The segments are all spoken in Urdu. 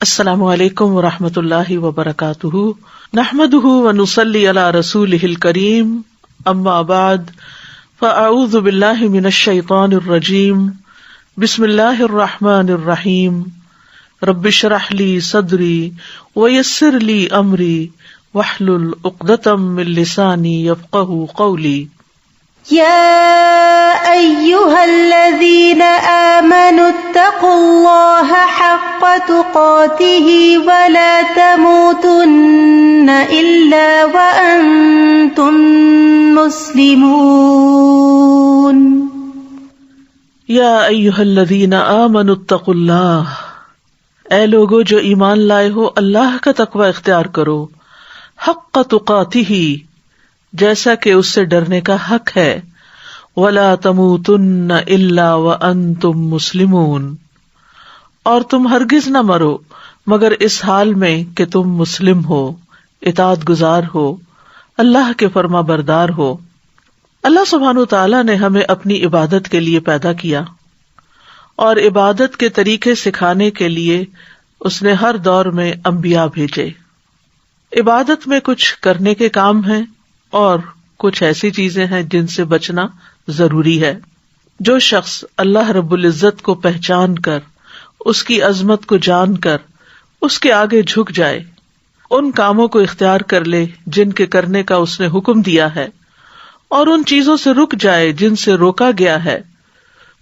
السلام علیکم ورحمۃ اللہ وبرکاتہ، نحمدہ ونصلی علی رسولہ الکریم، اما بعد فاعوذ باللہ من الشیطان الرجیم، بسم اللہ الرحمن الرحیم، رب اشرح لی صدری ویسر لی امری واحلل عقدۃ من لسانی یفقہوا قولی۔ يا أيها الذين آمنوا اتقوا الله حق تقاته ولا تموتن إلا وأنتم مسلمون۔ یا ایھا الذین آمنوا اتقوا اللہ، اے لوگو جو ایمان لائے ہو اللہ کا تقوی اختیار کرو، حق تقاتہ، جیسا کہ اس سے ڈرنے کا حق ہے، وَلَا تَمُوتُنَّ إِلَّا وَأَنْتُمْ مُسْلِمُونَ، اور تم ہرگز نہ مرو مگر اس حال میں کہ تم مسلم ہو، اطاعت گزار ہو، اللہ کے فرما بردار ہو۔ اللہ سبحانہ وتعالیٰ نے ہمیں اپنی عبادت کے لیے پیدا کیا اور عبادت کے طریقے سکھانے کے لیے اس نے ہر دور میں انبیاء بھیجے۔ عبادت میں کچھ کرنے کے کام ہیں اور کچھ ایسی چیزیں ہیں جن سے بچنا ضروری ہے۔ جو شخص اللہ رب العزت کو پہچان کر، اس کی عظمت کو جان کر اس کے آگے جھک جائے، ان کاموں کو اختیار کر لے جن کے کرنے کا اس نے حکم دیا ہے، اور ان چیزوں سے رک جائے جن سے روکا گیا ہے،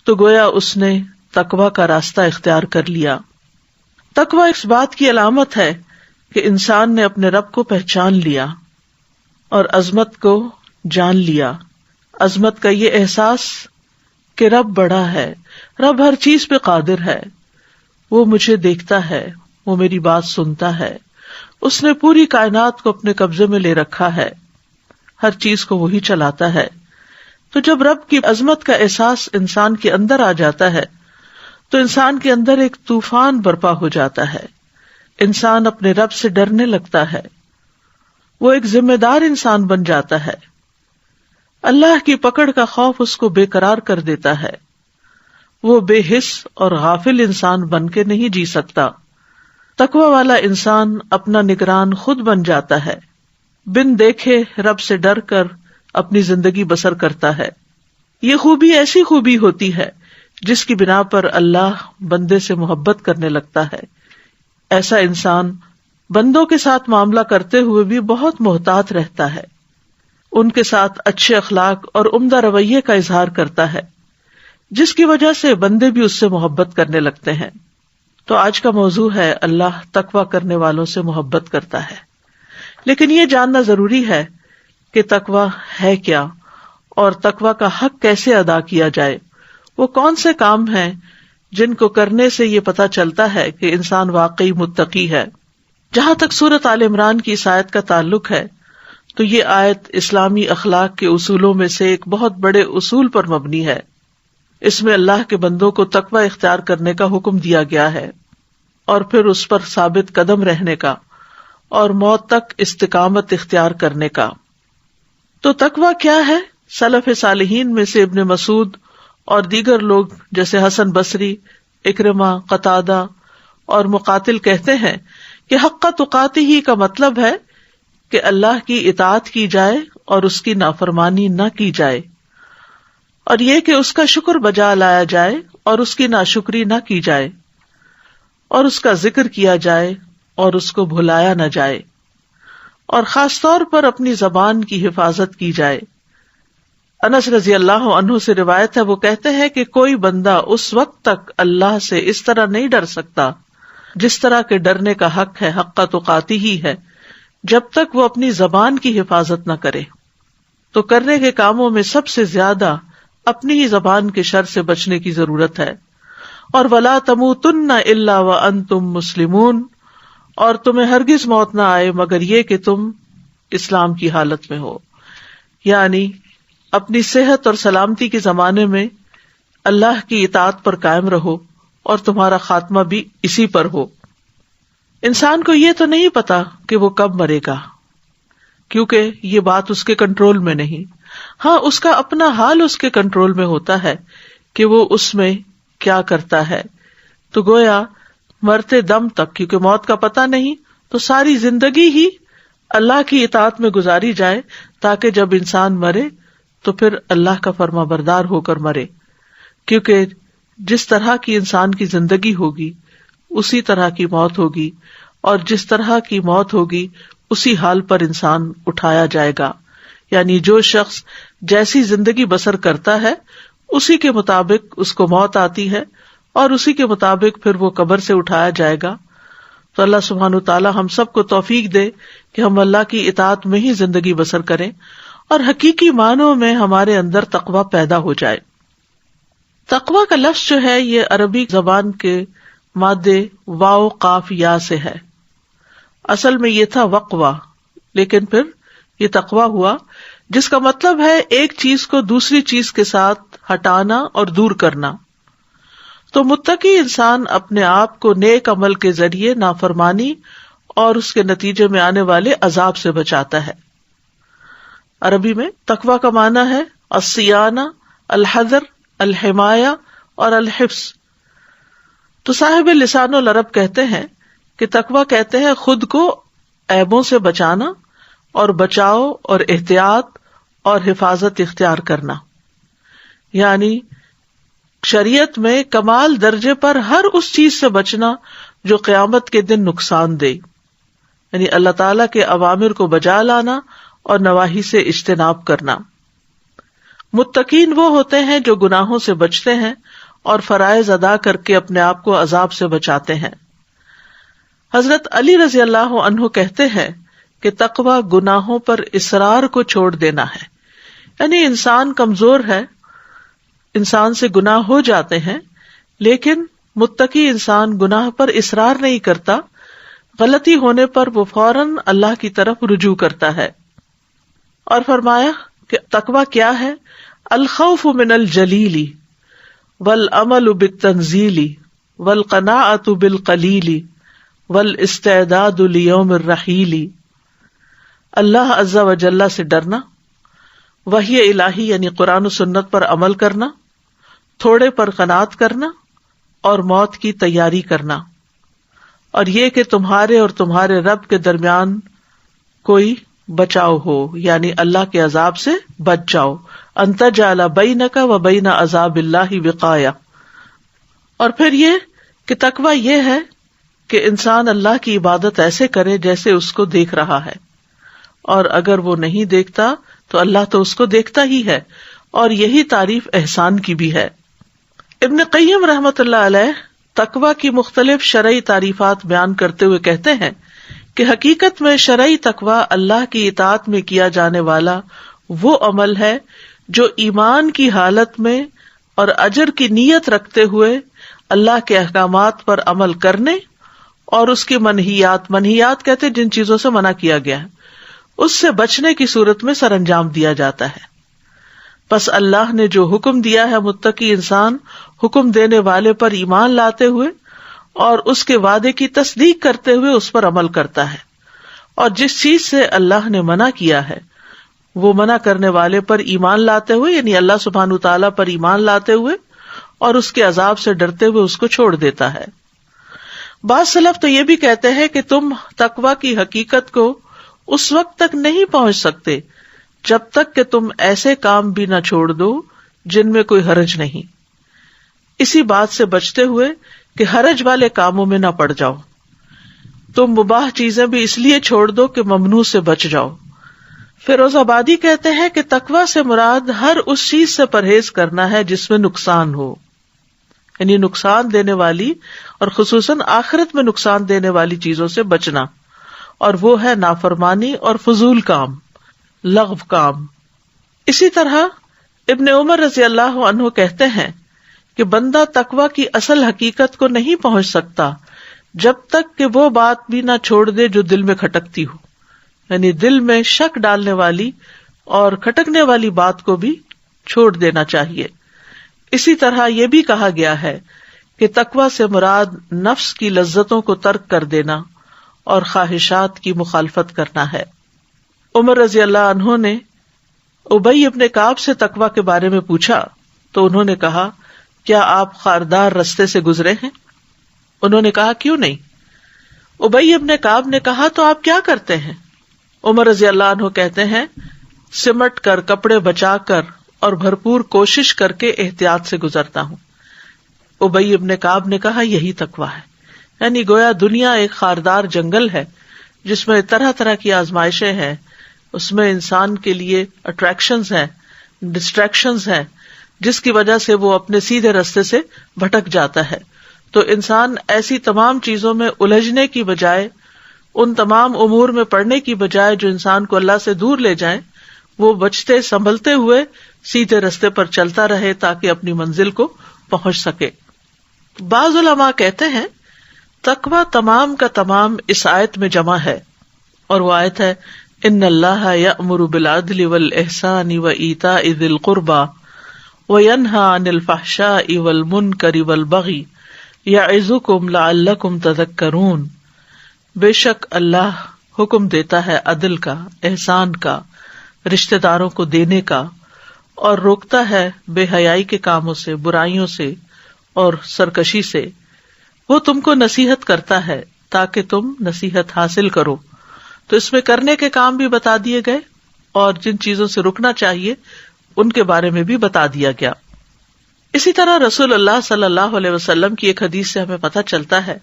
تو گویا اس نے تقوی کا راستہ اختیار کر لیا۔ تقوی اس بات کی علامت ہے کہ انسان نے اپنے رب کو پہچان لیا اور عظمت کو جان لیا۔ عظمت کا یہ احساس کہ رب بڑا ہے، رب ہر چیز پہ قادر ہے، وہ مجھے دیکھتا ہے، وہ میری بات سنتا ہے، اس نے پوری کائنات کو اپنے قبضے میں لے رکھا ہے، ہر چیز کو وہی چلاتا ہے۔ تو جب رب کی عظمت کا احساس انسان کے اندر آ جاتا ہے تو انسان کے اندر ایک طوفان برپا ہو جاتا ہے، انسان اپنے رب سے ڈرنے لگتا ہے، وہ ایک ذمہ دار انسان بن جاتا ہے۔ اللہ کی پکڑ کا خوف اس کو بے قرار کر دیتا ہے، وہ بے حس اور غافل انسان بن کے نہیں جی سکتا۔ تقوی والا انسان اپنا نگران خود بن جاتا ہے، بن دیکھے رب سے ڈر کر اپنی زندگی بسر کرتا ہے۔ یہ خوبی ایسی خوبی ہوتی ہے جس کی بنا پر اللہ بندے سے محبت کرنے لگتا ہے۔ ایسا انسان بندوں کے ساتھ معاملہ کرتے ہوئے بھی بہت محتاط رہتا ہے، ان کے ساتھ اچھے اخلاق اور عمدہ رویے کا اظہار کرتا ہے، جس کی وجہ سے بندے بھی اس سے محبت کرنے لگتے ہیں۔ تو آج کا موضوع ہے اللہ تقوی کرنے والوں سے محبت کرتا ہے، لیکن یہ جاننا ضروری ہے کہ تقوی ہے کیا اور تقوی کا حق کیسے ادا کیا جائے۔ وہ کون سے کام ہیں جن کو کرنے سے یہ پتہ چلتا ہے کہ انسان واقعی متقی ہے۔ جہاں تک سورۃ آل عمران کی اس آیت کا تعلق ہے تو یہ آیت اسلامی اخلاق کے اصولوں میں سے ایک بہت بڑے اصول پر مبنی ہے۔ اس میں اللہ کے بندوں کو تقوی اختیار کرنے کا حکم دیا گیا ہے اور پھر اس پر ثابت قدم رہنے کا اور موت تک استقامت اختیار کرنے کا۔ تو تقوی کیا ہے؟ سلف صالحین میں سے ابن مسعود اور دیگر لوگ جیسے حسن بصری، اکرمہ، قتادہ اور مقاتل کہتے ہیں کہ حق تقاتہ کا مطلب ہے کہ اللہ کی اطاعت کی جائے اور اس کی نافرمانی نہ کی جائے، اور یہ کہ اس کا شکر بجا لایا جائے اور اس کی ناشکری نہ کی جائے، اور اس کا ذکر کیا جائے اور اس کو بھلایا نہ جائے، اور خاص طور پر اپنی زبان کی حفاظت کی جائے۔ انس رضی اللہ عنہ سے روایت ہے، وہ کہتے ہیں کہ کوئی بندہ اس وقت تک اللہ سے اس طرح نہیں ڈر سکتا جس طرح کے ڈرنے کا حق ہے، حق تقاتہ ہی ہے، جب تک وہ اپنی زبان کی حفاظت نہ کرے۔ تو کرنے کے کاموں میں سب سے زیادہ اپنی ہی زبان کے شر سے بچنے کی ضرورت ہے۔ اور وَلَا تَمُوتُنَّ إِلَّا وَأَنْتُمْ مُسْلِمُونَ، اور تمہیں ہرگز موت نہ آئے مگر یہ کہ تم اسلام کی حالت میں ہو، یعنی اپنی صحت اور سلامتی کے زمانے میں اللہ کی اطاعت پر قائم رہو اور تمہارا خاتمہ بھی اسی پر ہو۔ انسان کو یہ تو نہیں پتا کہ وہ کب مرے گا، کیونکہ یہ بات اس کے کنٹرول میں نہیں۔ ہاں، اس کا اپنا حال اس کے کنٹرول میں ہوتا ہے کہ وہ اس میں کیا کرتا ہے۔ تو گویا مرتے دم تک، کیونکہ موت کا پتہ نہیں، تو ساری زندگی ہی اللہ کی اطاعت میں گزاری جائے تاکہ جب انسان مرے تو پھر اللہ کا فرما بردار ہو کر مرے، کیونکہ جس طرح کی انسان کی زندگی ہوگی اسی طرح کی موت ہوگی، اور جس طرح کی موت ہوگی اسی حال پر انسان اٹھایا جائے گا. یعنی جو شخص جیسی زندگی بسر کرتا ہے اسی کے مطابق اس کو موت آتی ہے اور اسی کے مطابق پھر وہ قبر سے اٹھایا جائے گا. تو اللہ سبحانہ وتعالی ہم سب کو توفیق دے کہ ہم اللہ کی اطاعت میں ہی زندگی بسر کریں اور حقیقی معنوں میں ہمارے اندر تقویٰ پیدا ہو جائے. تقویٰ کا لفظ جو ہے یہ عربی زبان کے مادے واو قاف یا سے ہے. اصل میں یہ تھا وقوہ، لیکن پھر یہ تقویٰ ہوا، جس کا مطلب ہے ایک چیز کو دوسری چیز کے ساتھ ہٹانا اور دور کرنا. تو متقی انسان اپنے آپ کو نیک عمل کے ذریعے نافرمانی اور اس کے نتیجے میں آنے والے عذاب سے بچاتا ہے. عربی میں تقویٰ کا معنی ہے الصیانہ، الحذر، الحمایہ اور الحفظ. تو صاحب لسان العرب کہتے ہیں کہ تقویٰ کہتے ہیں خود کو عیبوں سے بچانا اور بچاؤ اور احتیاط اور حفاظت اختیار کرنا. یعنی شریعت میں کمال درجے پر ہر اس چیز سے بچنا جو قیامت کے دن نقصان دے، یعنی اللہ تعالیٰ کے اوامر کو بجا لانا اور نواہی سے اجتناب کرنا. متقین وہ ہوتے ہیں جو گناہوں سے بچتے ہیں اور فرائض ادا کر کے اپنے آپ کو عذاب سے بچاتے ہیں. حضرت علی رضی اللہ عنہ کہتے ہیں کہ تقویٰ گناہوں پر اصرار کو چھوڑ دینا ہے. یعنی انسان کمزور ہے، انسان سے گناہ ہو جاتے ہیں، لیکن متقی انسان گناہ پر اصرار نہیں کرتا، غلطی ہونے پر وہ فوراً اللہ کی طرف رجوع کرتا ہے. اور فرمایا کہ تقویٰ کیا ہے؟ الخوف من الجلیل والعمل بالتنزیل والقناعۃ بالقلیل والاستعداد لیوم الرحیل. اللہ عز و جل سے ڈرنا، وحی الہی یعنی قرآن و سنت پر عمل کرنا، تھوڑے پر قناعت کرنا اور موت کی تیاری کرنا، اور یہ کہ تمہارے اور تمہارے رب کے درمیان کوئی بچاؤ ہو، یعنی اللہ کے عذاب سے بچ جاؤ. ان تجعل بینک و بین عذاب اللہ وقایہ. اور پھر یہ کہ تقویٰ یہ ہے کہ انسان اللہ کی عبادت ایسے کرے جیسے اس کو دیکھ رہا ہے، اور اگر وہ نہیں دیکھتا تو اللہ تو اس کو دیکھتا ہی ہے، اور یہی تعریف احسان کی بھی ہے. ابن قیم رحمۃ اللہ علیہ تقویٰ کی مختلف شرعی تعریفات بیان کرتے ہوئے کہتے ہیں کہ حقیقت میں شرعی تقویٰ اللہ کی اطاعت میں کیا جانے والا وہ عمل ہے جو ایمان کی حالت میں اور اجر کی نیت رکھتے ہوئے اللہ کے احکامات پر عمل کرنے اور اس کی منہیات کہتے ہیں جن چیزوں سے منع کیا گیا ہے اس سے بچنے کی صورت میں سر انجام دیا جاتا ہے. بس اللہ نے جو حکم دیا ہے متقی انسان حکم دینے والے پر ایمان لاتے ہوئے اور اس کے وعدے کی تصدیق کرتے ہوئے اس پر عمل کرتا ہے، اور جس چیز سے اللہ نے منع کیا ہے وہ منع کرنے والے پر ایمان لاتے ہوئے یعنی اللہ سبحانہ تعالیٰ پر ایمان لاتے ہوئے اور اس کے عذاب سے ڈرتے ہوئے اس کو چھوڑ دیتا ہے. بعض سلف تو یہ بھی کہتے ہیں کہ تم تقویٰ کی حقیقت کو اس وقت تک نہیں پہنچ سکتے جب تک کہ تم ایسے کام بھی نہ چھوڑ دو جن میں کوئی حرج نہیں، اسی بات سے بچتے ہوئے کہ حرج والے کاموں میں نہ پڑ جاؤ. تم مباح چیزیں بھی اس لیے چھوڑ دو کہ ممنوع سے بچ جاؤ. فیروز آبادی کہتے ہیں کہ تقویٰ سے مراد ہر اس چیز سے پرہیز کرنا ہے جس میں نقصان ہو، یعنی نقصان دینے والی اور خصوصاً آخرت میں نقصان دینے والی چیزوں سے بچنا، اور وہ ہے نافرمانی اور فضول کام، لغو کام. اسی طرح ابن عمر رضی اللہ عنہ کہتے ہیں کہ بندہ تقویٰ کی اصل حقیقت کو نہیں پہنچ سکتا جب تک کہ وہ بات بھی نہ چھوڑ دے جو دل میں کھٹکتی ہو، یعنی دل میں شک ڈالنے والی اور کھٹکنے والی بات کو بھی چھوڑ دینا چاہیے. اسی طرح یہ بھی کہا گیا ہے کہ تقویٰ سے مراد نفس کی لذتوں کو ترک کر دینا اور خواہشات کی مخالفت کرنا ہے. عمر رضی اللہ عنہ نے ابی ابن کعب سے تقویٰ کے بارے میں پوچھا تو انہوں نے کہا، کیا آپ خاردار رستے سے گزرے ہیں؟ انہوں نے کہا کیوں نہیں؟ ابی ابن کعب نے کہا تو آپ کیا کرتے ہیں؟ عمر رضی اللہ عنہ کہتے ہیں سمٹ کر، کپڑے بچا کر اور بھرپور کوشش کر کے احتیاط سے گزرتا ہوں۔ ابی ابن کعب نے کہا یہی تقویٰ ہے، یعنی گویا دنیا ایک خاردار جنگل ہے جس میں طرح طرح کی آزمائشیں ہیں، اس میں انسان کے لیے اٹریکشنز ہیں، ڈسٹریکشنز ہیں، جس کی وجہ سے وہ اپنے سیدھے راستے سے بھٹک جاتا ہے۔ تو انسان ایسی تمام چیزوں میں الجھنے کی بجائے، ان تمام امور میں پڑنے کی بجائے جو انسان کو اللہ سے دور لے جائیں، وہ بچتے سنبھلتے ہوئے سیدھے راستے پر چلتا رہے تاکہ اپنی منزل کو پہنچ سکے۔ بعض علماء کہتے ہیں تقویٰ تمام کا تمام اس آیت میں جمع ہے، اور وہ آیت ہے ان اللہ یأمر بالعدل والإحسان وإیتاء ذی القربى وینہی عن الفحشاء والمنکر والبغی یعظکم لعلکم تذکرون۔ بے شک اللہ حکم دیتا ہے عدل کا، احسان کا، رشتہ داروں کو دینے کا، اور روکتا ہے بے حیائی کے کاموں سے، برائیوں سے اور سرکشی سے۔ وہ تم کو نصیحت کرتا ہے تاکہ تم نصیحت حاصل کرو۔ تو اس میں کرنے کے کام بھی بتا دیے گئے اور جن چیزوں سے رکنا چاہیے ان کے بارے میں بھی بتا دیا گیا۔ اسی طرح رسول اللہ صلی اللہ علیہ وسلم کی ایک حدیث سے ہمیں پتہ چلتا ہے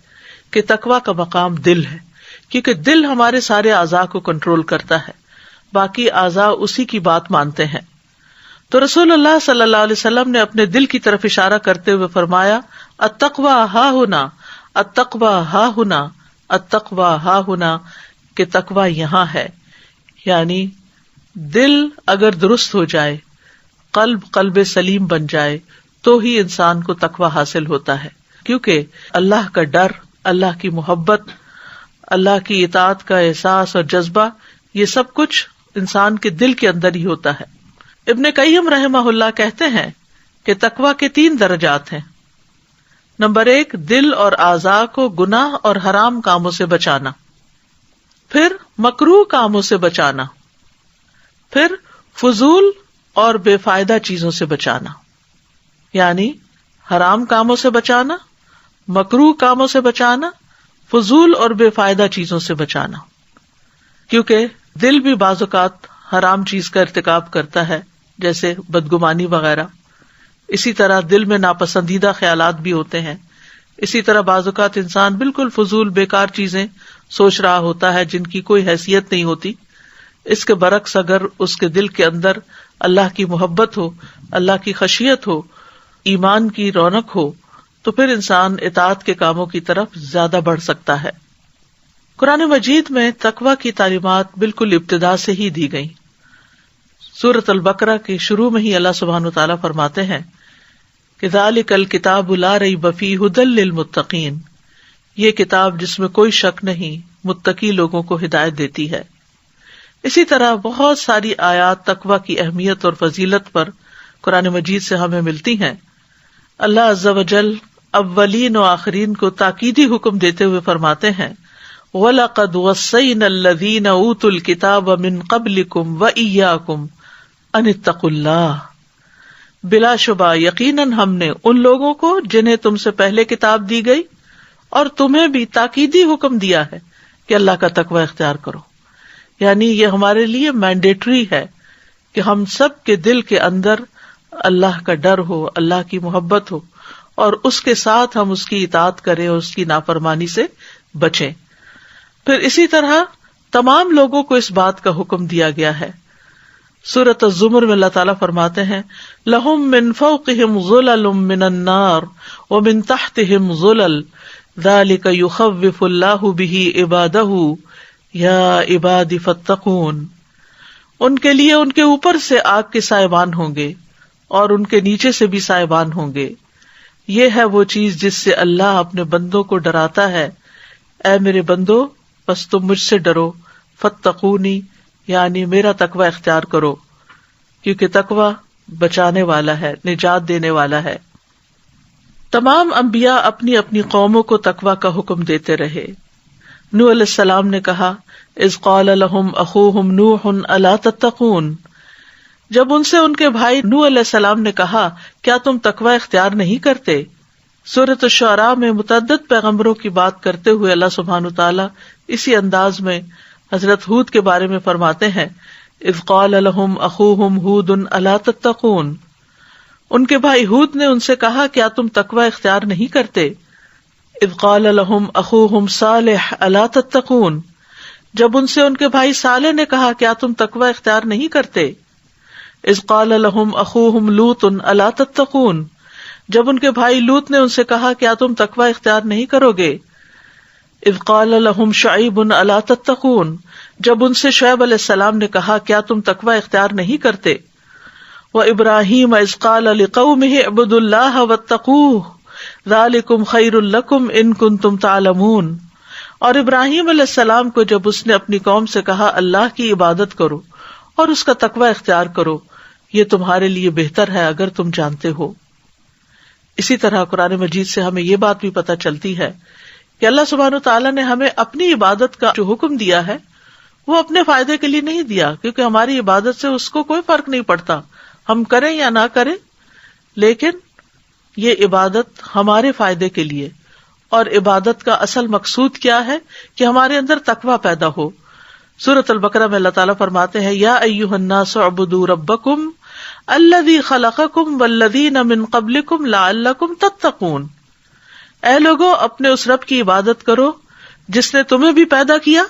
کہ تقویٰ کا مقام دل ہے، کیونکہ دل ہمارے سارے اعضاء کو کنٹرول کرتا ہے، باقی اعضاء اسی کی بات مانتے ہیں۔ تو رسول اللہ صلی اللہ علیہ وسلم نے اپنے دل کی طرف اشارہ کرتے ہوئے فرمایا التقویٰ ہا ہنا، التقویٰ ہا ہنا، التقویٰ ہا ہنا، کہ تقویٰ یہاں ہے۔ یعنی دل اگر درست ہو جائے، قلب سلیم بن جائے تو ہی انسان کو تقویٰ حاصل ہوتا ہے، کیونکہ اللہ کا ڈر، اللہ کی محبت، اللہ کی اطاعت کا احساس اور جذبہ، یہ سب کچھ انسان کے دل کے اندر ہی ہوتا ہے۔ ابن قیم رحمہ اللہ کہتے ہیں کہ تقویٰ کے 3 درجات ہیں۔ نمبر 1، دل اور اعضاء کو گناہ اور حرام کاموں سے بچانا، پھر مکروہ کاموں سے بچانا، پھر فضول اور بے فائدہ چیزوں سے بچانا، یعنی حرام کاموں سے بچانا، مکروہ کاموں سے بچانا، فضول اور بے فائدہ چیزوں سے بچانا، کیونکہ دل بھی بعض اوقات حرام چیز کا ارتکاب کرتا ہے جیسے بدگمانی وغیرہ۔ اسی طرح دل میں ناپسندیدہ خیالات بھی ہوتے ہیں۔ اسی طرح بعض اوقات انسان بالکل فضول بیکار چیزیں سوچ رہا ہوتا ہے جن کی کوئی حیثیت نہیں ہوتی۔ اس کے برعکس اگر اس کے دل کے اندر اللہ کی محبت ہو، اللہ کی خشیت ہو، ایمان کی رونق ہو، تو پھر انسان اطاعت کے کاموں کی طرف زیادہ بڑھ سکتا ہے۔ قرآن مجید میں تقویٰ کی تعلیمات بالکل ابتدا سے ہی دی گئیں۔ سورۃ البقرہ کے شروع میں ہی اللہ سبحانہ وتعالیٰ فرماتے ہیں کہ ذالک الکتاب لا ریب فیہ ھدی للمتقین، یہ کتاب جس میں کوئی شک نہیں، متقی لوگوں کو ہدایت دیتی ہے۔ اسی طرح بہت ساری آیات تقویٰ کی اہمیت اور فضیلت پر قرآن مجید سے ہمیں ملتی ہیں۔ اللہ عز و جل اولین و آخرین کو تاکیدی حکم دیتے ہوئے فرماتے ہیں وَلَقَدْ وَصَّيْنَا الَّذِينَ أُوتُوا الْكِتَابَ مِن قَبْلِكُمْ وَإِيَّاكُمْ أَنِ اتَّقُوا اللَّهَ، بلا شبہ یقیناً ہم نے ان لوگوں کو جنہیں تم سے پہلے کتاب دی گئی اور تمہیں بھی تاکیدی حکم دیا ہے کہ اللہ کا تقوی اختیار کرو۔ یعنی یہ ہمارے لیے مینڈیٹری ہے کہ ہم سب کے دل کے اندر اللہ کا ڈر ہو، اللہ کی محبت ہو، اور اس کے ساتھ ہم اس کی اطاعت کریں اور اس کی نافرمانی سے بچیں۔ پھر اسی طرح تمام لوگوں کو اس بات کا حکم دیا گیا ہے۔ سورۃ الزمر میں اللہ تعالیٰ فرماتے ہیں لَهُم مِّن فَوْقِهِمْ ظُلَلٌ مِّنَ النَّارِ وَمِن تَحْتِهِمْ ظُلَلٌ ذَلِكَ يُخَوِّفُ اللَّهُ بِهِ عِبَادَهُ يَا عِبَادِ فَاتَّقُونِ، ان کے لیے ان کے اوپر سے آگ کے سائبان ہوں گے اور ان کے نیچے سے بھی سائبان ہوں گے۔ یہ ہے وہ چیز جس سے اللہ اپنے بندوں کو ڈراتا ہے۔ اے میرے بندو، بس تم مجھ سے ڈرو، فاتقونی، یعنی میرا تقوی اختیار کرو، کیونکہ تقوی بچانے والا ہے، نجات دینے والا ہے۔ تمام انبیاء اپنی اپنی قوموں کو تقوی کا حکم دیتے رہے۔ نوح علیہ السلام نے کہا اذ قال لهم اخوهم نوح الا تتقون، جب ان سے ان کے بھائی نوح علیہ السلام نے کہا کیا تم تقوی اختیار نہیں کرتے؟ سورۃ الشعراء میں متعدد پیغمبروں کی بات کرتے ہوئے اللہ سبحانہ تعالیٰ اسی انداز میں حضرت ہود کے بارے میں فرماتے ہیں، اذ قال لهم اخوهم ہود الا تتقون، ان کے بھائی ہود نے ان سے کہا کیا تم تقوی اختیار نہیں کرتے؟ اذ قال لهم اخوهم صالح الا تتقون، جب ان سے ان کے بھائی صالح نے کہا کیا تم تقوی اختیار نہیں کرتے؟ اذ قال لهم اخوهم لوط الا تتقون، جب ان کے بھائی لوط نے ان سے کہا کیا تم تقوی اختیار نہیں کرو گے؟ اذ قال لهم شعیب الا تتقون، جب ان سے شعیب علیہ السلام نے کہا کیا تم تقوی اختیار نہیں کرتے؟ وابراہیم اذ قال لقومه اعبدوا اللہ واتقوہ ذلکم خیر لکم ان کنتم تعلمون، اور ابراہیم علیہ السلام کو جب اس نے اپنی قوم سے کہا اللہ کی عبادت کرو اور اس کا تقوی اختیار کرو، یہ تمہارے لیے بہتر ہے اگر تم جانتے ہو۔ اسی طرح قرآن مجید سے ہمیں یہ بات بھی پتہ چلتی ہے کہ اللہ سبحانہ تعالیٰ نے ہمیں اپنی عبادت کا جو حکم دیا ہے وہ اپنے فائدے کے لیے نہیں دیا، کیونکہ ہماری عبادت سے اس کو کوئی فرق نہیں پڑتا، ہم کریں یا نہ کریں، لیکن یہ عبادت ہمارے فائدے کے لیے، اور عبادت کا اصل مقصود کیا ہے کہ ہمارے اندر تقوی پیدا ہو۔ سورۃ البقرہ میں اللہ تعالیٰ فرماتے ہیں، یا ایھا الناس اعبدوا ربکم الذی خلقکم والذین من قبلکم لعلکم تتقون، اے لوگو اپنے اس رب کی عبادت کرو جس نے تمہیں بھی پیدا کیا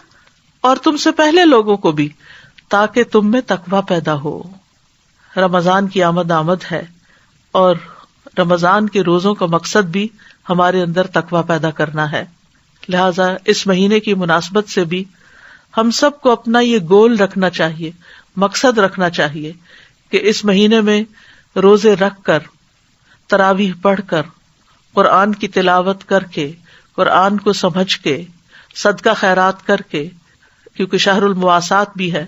اور تم سے پہلے لوگوں کو بھی، تاکہ تم میں تقوی پیدا ہو۔ رمضان کی آمد ہے، اور رمضان کے روزوں کا مقصد بھی ہمارے اندر تقوی پیدا کرنا ہے، لہذا اس مہینے کی مناسبت سے بھی ہم سب کو اپنا یہ گول رکھنا چاہیے، مقصد رکھنا چاہیے کہ اس مہینے میں روزے رکھ کر، تراویح پڑھ کر، قرآن کی تلاوت کر کے، قرآن کو سمجھ کے، صدقہ خیرات کر کے، کیونکہ شہر المواسات بھی ہے،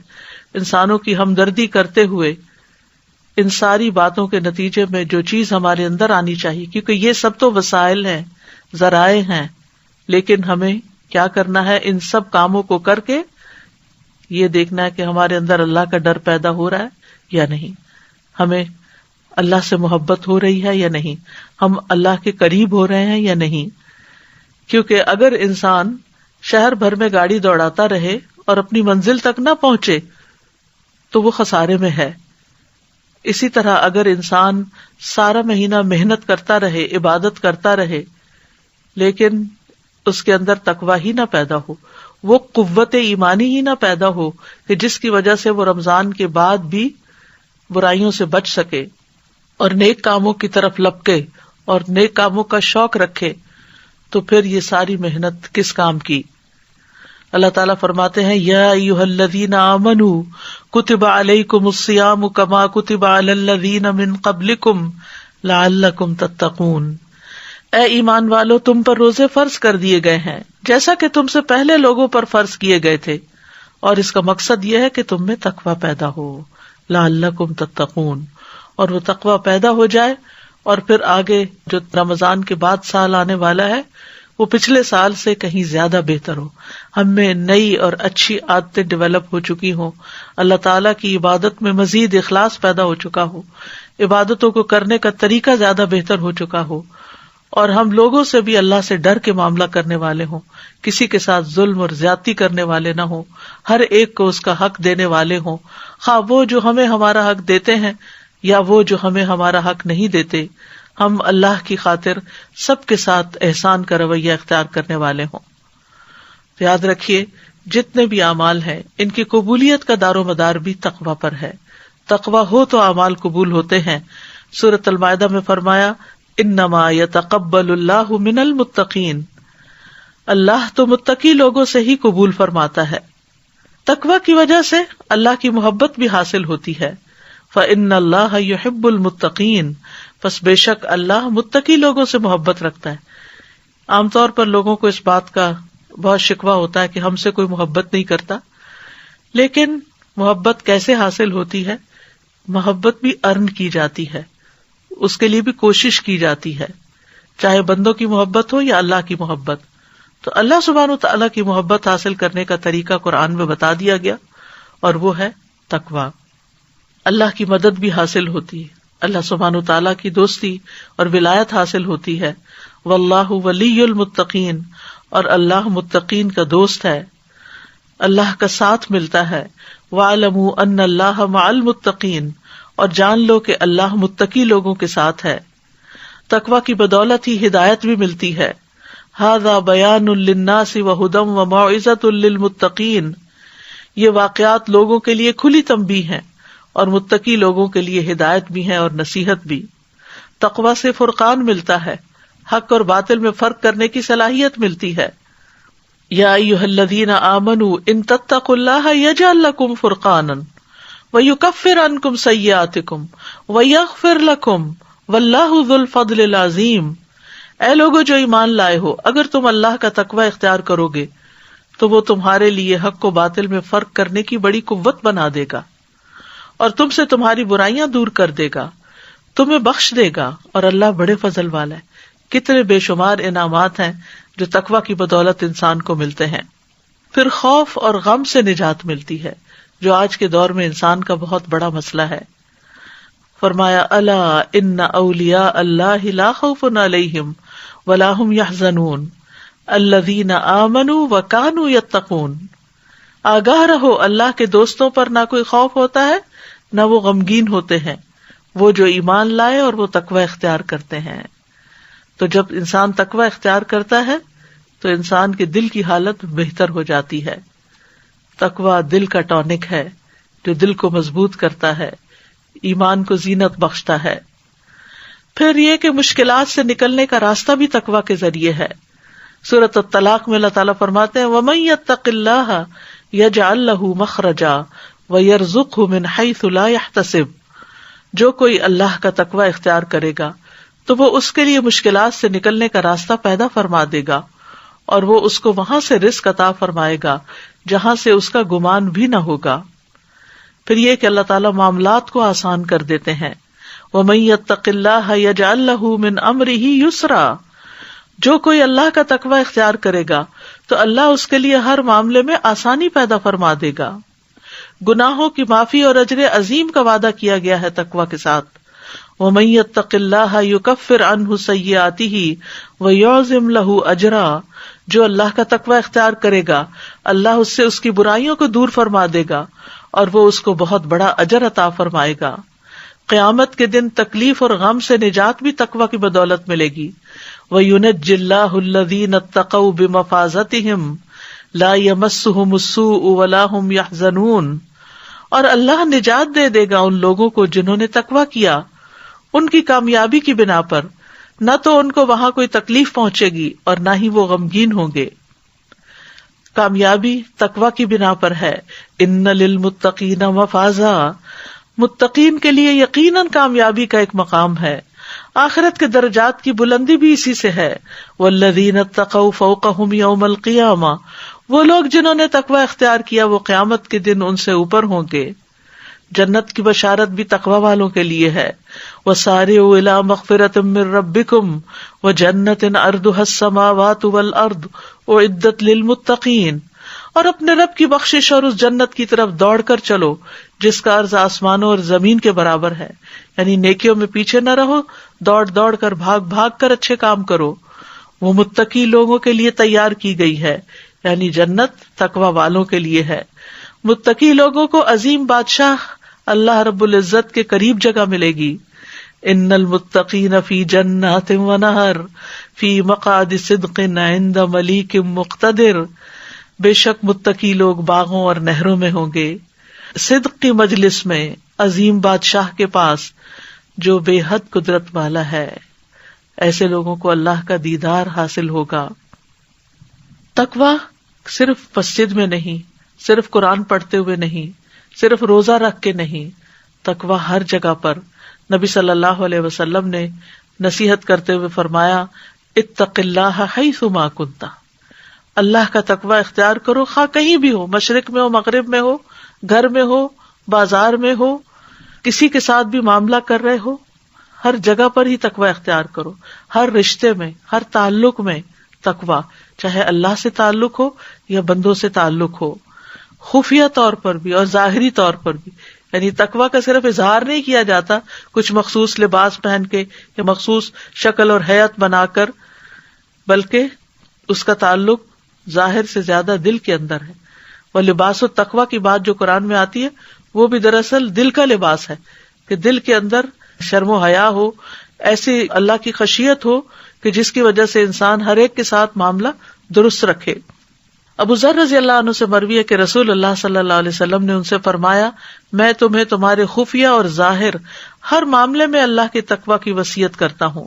انسانوں کی ہمدردی کرتے ہوئے ان ساری باتوں کے نتیجے میں جو چیز ہمارے اندر آنی چاہیے، کیونکہ یہ سب تو وسائل ہیں، ذرائع ہیں، لیکن ہمیں کیا کرنا ہے؟ ان سب کاموں کو کر کے یہ دیکھنا ہے کہ ہمارے اندر اللہ کا ڈر پیدا ہو رہا ہے یا نہیں، ہمیں اللہ سے محبت ہو رہی ہے یا نہیں، ہم اللہ کے قریب ہو رہے ہیں یا نہیں۔ کیونکہ اگر انسان شہر بھر میں گاڑی دوڑاتا رہے اور اپنی منزل تک نہ پہنچے تو وہ خسارے میں ہے۔ اسی طرح اگر انسان سارا مہینہ محنت کرتا رہے، عبادت کرتا رہے، لیکن اس کے اندر تقوی ہی نہ پیدا ہو، وہ قوت ایمانی ہی نہ پیدا ہو کہ جس کی وجہ سے وہ رمضان کے بعد بھی برائیوں سے بچ سکے اور نیک کاموں کی طرف لپکے اور نیک کاموں کا شوق رکھے، تو پھر یہ ساری محنت کس کام کی؟ اللہ تعالیٰ فرماتے ہیں، یا ایھا الذین آمنوا کتب علیکم الصیام کما کتب علی الذین من قبلکم لعلکم تتقون، اے ایمان والو تم پر روزے فرض کر دیے گئے ہیں جیسا کہ تم سے پہلے لوگوں پر فرض کیے گئے تھے، اور اس کا مقصد یہ ہے کہ تم میں تقوی پیدا ہو، لعلکم تتقون، اور وہ تقوی پیدا ہو جائے، اور پھر آگے جو رمضان کے بعد سال آنے والا ہے وہ پچھلے سال سے کہیں زیادہ بہتر ہو، ہم میں نئی اور اچھی عادتیں ڈیولپ ہو چکی ہوں، اللہ تعالیٰ کی عبادت میں مزید اخلاص پیدا ہو چکا ہو، عبادتوں کو کرنے کا طریقہ زیادہ بہتر ہو چکا ہو، اور ہم لوگوں سے بھی اللہ سے ڈر کے معاملہ کرنے والے ہوں، کسی کے ساتھ ظلم اور زیادتی کرنے والے نہ ہوں، ہر ایک کو اس کا حق دینے والے ہوں، خواہ وہ جو ہمیں ہمارا حق دیتے ہیں یا وہ جو ہمیں ہمارا حق نہیں دیتے، ہم اللہ کی خاطر سب کے ساتھ احسان کا رویہ اختیار کرنے والے ہوں۔ تو یاد رکھیے جتنے بھی اعمال ہیں ان کی قبولیت کا دار و مدار بھی تقوی پر ہے، تقوی ہو تو اعمال قبول ہوتے ہیں۔ سورۃ المائدہ میں فرمایا، انما یتقبل اللہ من المتقین، اللہ تو متقی لوگوں سے ہی قبول فرماتا ہے۔ تقوی کی وجہ سے اللہ کی محبت بھی حاصل ہوتی ہے، فإن اللہ یحب المتقین، پس بے شک اللہ متقی لوگوں سے محبت رکھتا ہے۔ عام طور پر لوگوں کو اس بات کا بہت شکوہ ہوتا ہے کہ ہم سے کوئی محبت نہیں کرتا، لیکن محبت کیسے حاصل ہوتی ہے؟ محبت بھی ارن کی جاتی ہے، اس کے لیے بھی کوشش کی جاتی ہے، چاہے بندوں کی محبت ہو یا اللہ کی محبت۔ تو اللہ سبحانہ وتعالیٰ کی محبت حاصل کرنے کا طریقہ قرآن میں بتا دیا گیا، اور وہ ہے تقویٰ۔ اللہ کی مدد بھی حاصل ہوتی ہے، اللہ سبحانہ وتعالیٰ کی دوستی اور ولایت حاصل ہوتی ہے، واللہ ولی المتقین، اور اللہ متقین کا دوست ہے، اللہ کا ساتھ ملتا ہے۔ وَاعْلَمُوا أَنَّ اللَّهَ مَعَ الْمُتَّقِينَ، اور جان لو کہ اللہ متقی لوگوں کے ساتھ ہے۔ تقوی کی بدولت ہی ہدایت بھی ملتی ہے۔ هَذَا بَيَانٌ لِلنَّاسِ وَهُدًى وَمَوْعِظَةٌ لِلْمُتَّقِينَ، یہ واقعات لوگوں کے لیے کھلی تنبیہ ہیں اور متقی لوگوں کے لیے ہدایت بھی ہے اور نصیحت بھی۔ تقوی سے فرقان ملتا ہے، حق اور باطل میں فرق کرنے کی صلاحیت ملتی ہے۔ یا ایھا الذین آمنوا ان تتقوا اللہ یجعل لکم فرقانا ویکفر عنکم سیئاتکم ویغفر لکم واللہ ذو الفضل العظیم۔ اے لوگو جو ایمان لائے ہو، اگر تم اللہ کا تقوی اختیار کرو گے تو وہ تمہارے لیے حق و باطل میں فرق کرنے کی بڑی قوت بنا دے گا اور تم سے تمہاری برائیاں دور کر دے گا، تمہیں بخش دے گا، اور اللہ بڑے فضل والا ہے۔ کتنے بے شمار انعامات ہیں جو تقوی کی بدولت انسان کو ملتے ہیں۔ پھر خوف اور غم سے نجات ملتی ہے، جو آج کے دور میں انسان کا بہت بڑا مسئلہ ہے۔ فرمایا الا ان اولیاء اللہ لا خوف علیہم ولا هم يحزنون الذین آمنوا وکانوا یتقون۔ آگاہ رہو، اللہ کے دوستوں پر نہ کوئی خوف ہوتا ہے نہ وہ غمگین ہوتے ہیں، وہ جو ایمان لائے اور وہ تقوی اختیار کرتے ہیں۔ تو جب انسان تقوی اختیار کرتا ہے تو انسان کے دل کی حالت بہتر ہو جاتی ہے۔ تقوی دل کا ٹونک ہے جو دل کو مضبوط کرتا ہے، ایمان کو زینت بخشتا ہے۔ پھر یہ کہ مشکلات سے نکلنے کا راستہ بھی تقوی کے ذریعے ہے۔ سورۃ الطلاق میں اللہ تعالیٰ فرماتے ہیں وَمَن يَتَّقِ اللَّهَ يَجْعَل لَّهُ مَخْرَجًا وَيَرْزُقْهُ مِنْ حَيْثُ لَا يَحْتَسِبُ، جو کوئی اللہ کا تقوی اختیار کرے گا تو وہ اس کے لیے مشکلات سے نکلنے کا راستہ پیدا فرما دے گا اور وہ اس کو وہاں سے رزق عطا فرمائے گا جہاں سے اس کا گمان بھی نہ ہوگا۔ پھر یہ کہ اللہ تعالیٰ معاملات کو آسان کر دیتے ہیں۔ وَمَن يَتَّقِ اللَّهَ يَجْعَل لَّهُ مِنْ أَمْرِهِ يُسْرًا، جو کوئی اللہ کا تقوی اختیار کرے گا تو اللہ اس کے لیے ہر معاملے میں آسانی پیدا فرما دے گا۔ گناہوں کی معافی اور اجر عظیم کا وعدہ کیا گیا ہے تقوی کے ساتھ۔ وَمَن يَتَّقِ اللَّهَ يُكَفِّرْ عَنْهُ سَيِّئَاتِهِ وَيُعْظِمْ لَهُ أَجْرًا، جو اللہ کا تقوی اختیار کرے گا اللہ اس سے اس کی برائیوں کو دور فرما دے گا اور وہ اس کو بہت بڑا اجر عطا فرمائے گا۔ قیامت کے دن تکلیف اور غم سے نجات بھی تقوی کی بدولت ملے گی۔ وَيُنَجِّ اللَّهُ الَّذِينَ اتَّقَوْا بِمَفَازَتِهِمْ لَا يَمَسُّهُمُ السُّوءُ وَلَا هُمْ يَحْزَنُونَ، اور اللہ نجات دے دے گا ان لوگوں کو جنہوں نے تقوی کیا، ان کی کامیابی کی بنا پر، نہ تو ان کو وہاں کوئی تکلیف پہنچے گی اور نہ ہی وہ غمگین ہوں گے۔ کامیابی تقوی کی بنا پر ہے۔ ان للمتقین مفازا، متقین کے لیے یقیناً کامیابی کا ایک مقام ہے، آخرت کے درجات کی بلندی بھی اسی سے ہے۔ والذین اتقوا فوقهم یوم القیامہ، وہ لوگ جنہوں نے تقوی اختیار کیا وہ قیامت کے دن ان سے اوپر ہوں گے۔ جنت کی بشارت بھی تقوی والوں کے لیے ہے۔ وَسَارِعُوا إِلَىٰ مَغْفِرَةٍ مِّن رَّبِّكُمْ وَجَنَّةٍ عَرْضُهَا السَّمَاوَاتُ وَالْأَرْضُ أُعِدَّتْ لِلْمُتَّقِينَ، اور اپنے رب کی بخشش اور اس جنت کی طرف دوڑ کر چلو جس کا عرض آسمانوں اور زمین کے برابر ہے۔ یعنی نیکیوں میں پیچھے نہ رہو، دوڑ دوڑ کر بھاگ بھاگ کر اچھے کام کرو۔ وہ متقی لوگوں کے لیے تیار کی گئی ہے، یعنی جنت تقوی والوں کے لیے ہے۔ متقی لوگوں کو عظیم بادشاہ اللہ رب العزت کے قریب جگہ ملے گی۔ ان المتقین فی جنات ونہر فی مقعد صدق عند ملیک مقتدر، بے شک متقی لوگ باغوں اور نہروں میں ہوں گے، صدق کی مجلس میں، عظیم بادشاہ کے پاس جو بے حد قدرت والا ہے۔ ایسے لوگوں کو اللہ کا دیدار حاصل ہوگا۔ تقوی صرف مسجد میں نہیں، صرف قرآن پڑھتے ہوئے نہیں، صرف روزہ رکھ کے نہیں، تقوی ہر جگہ پر۔ نبی صلی اللہ علیہ وسلم نے نصیحت کرتے ہوئے فرمایا اتق اللہ حیث ما کنت، اللہ کا تقوی اختیار کرو خواہ کہیں بھی ہو، مشرق میں ہو، مغرب میں ہو، گھر میں ہو، بازار میں ہو، کسی کے ساتھ بھی معاملہ کر رہے ہو، ہر جگہ پر ہی تقوی اختیار کرو، ہر رشتے میں، ہر تعلق میں تقوی، چاہے اللہ سے تعلق ہو یا بندوں سے تعلق ہو، خفیہ طور پر بھی اور ظاہری طور پر بھی۔ یعنی تقوی کا صرف اظہار نہیں کیا جاتا کچھ مخصوص لباس پہن کے یا مخصوص شکل اور حیت بنا کر، بلکہ اس کا تعلق ظاہر سے زیادہ دل کے اندر ہے. وہ لباس التقویٰ کی بات جو قرآن میں آتی ہے وہ بھی دراصل دل کا لباس ہے کہ دل کے اندر شرم و حیا ہو، ایسی اللہ کی خشیت ہو کہ جس کی وجہ سے انسان ہر ایک کے ساتھ معاملہ درست رکھے. ابو ذر رضی اللہ عنہ سے مروی ہے کہ رسول اللہ صلی اللہ علیہ وسلم نے ان سے فرمایا، میں تمہیں تمہارے خفیہ اور ظاہر ہر معاملے میں اللہ کے تقویٰ کی وصیت کرتا ہوں.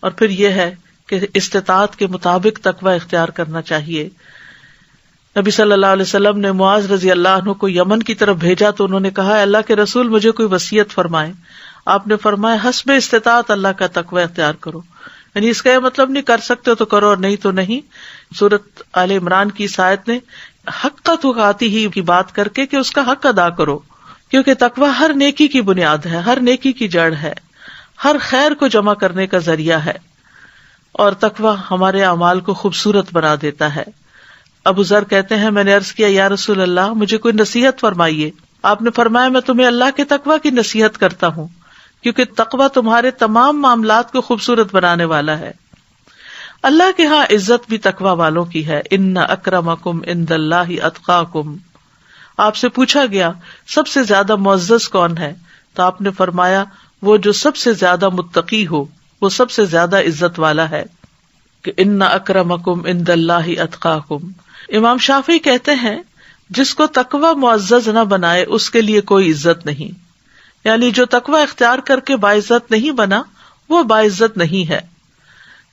اور پھر یہ ہے کہ استطاعت کے مطابق تقویٰ اختیار کرنا چاہیے. نبی صلی اللہ علیہ وسلم نے معاذ رضی اللہ عنہ کو یمن کی طرف بھیجا تو انہوں نے کہا، اللہ کے رسول مجھے کوئی وصیت فرمائیں. آپ نے فرمایا، حسب استطاعت اللہ کا تقویٰ اختیار کرو. یعنی اس کا یہ مطلب نہیں کر سکتے تو کرو اور نہیں تو نہیں. سورۃ آل عمران کی اس آیت نے حق تقاتی ہی کی بات کر کے کہ اس کا حق ادا کرو، کیونکہ تقویٰ ہر نیکی کی بنیاد ہے، ہر نیکی کی جڑ ہے، ہر خیر کو جمع کرنے کا ذریعہ ہے، اور تقویٰ ہمارے اعمال کو خوبصورت بنا دیتا ہے. ابو ذر کہتے ہیں، میں نے عرض کیا، یا رسول اللہ مجھے کوئی نصیحت فرمائیے. آپ نے فرمایا، میں تمہیں اللہ کے تقویٰ کی نصیحت کرتا ہوں، کیونکہ تقویٰ تمہارے تمام معاملات کو خوبصورت بنانے والا ہے. اللہ کے ہاں عزت بھی تقویٰ والوں کی ہے. ان اکرمکم عند اللہ اتقاکم. آپ سے پوچھا گیا سب سے زیادہ معزز کون ہے، تو آپ نے فرمایا وہ جو سب سے زیادہ متقی ہو، وہ سب سے زیادہ عزت والا ہے. کہ ان اکرمکم عند اللہ اتقاکم. امام شافعی کہتے ہیں جس کو تقویٰ معزز نہ بنائے اس کے لیے کوئی عزت نہیں. یعنی جو تقویٰ اختیار کر کے باعزت نہیں بنا وہ باعزت نہیں ہے.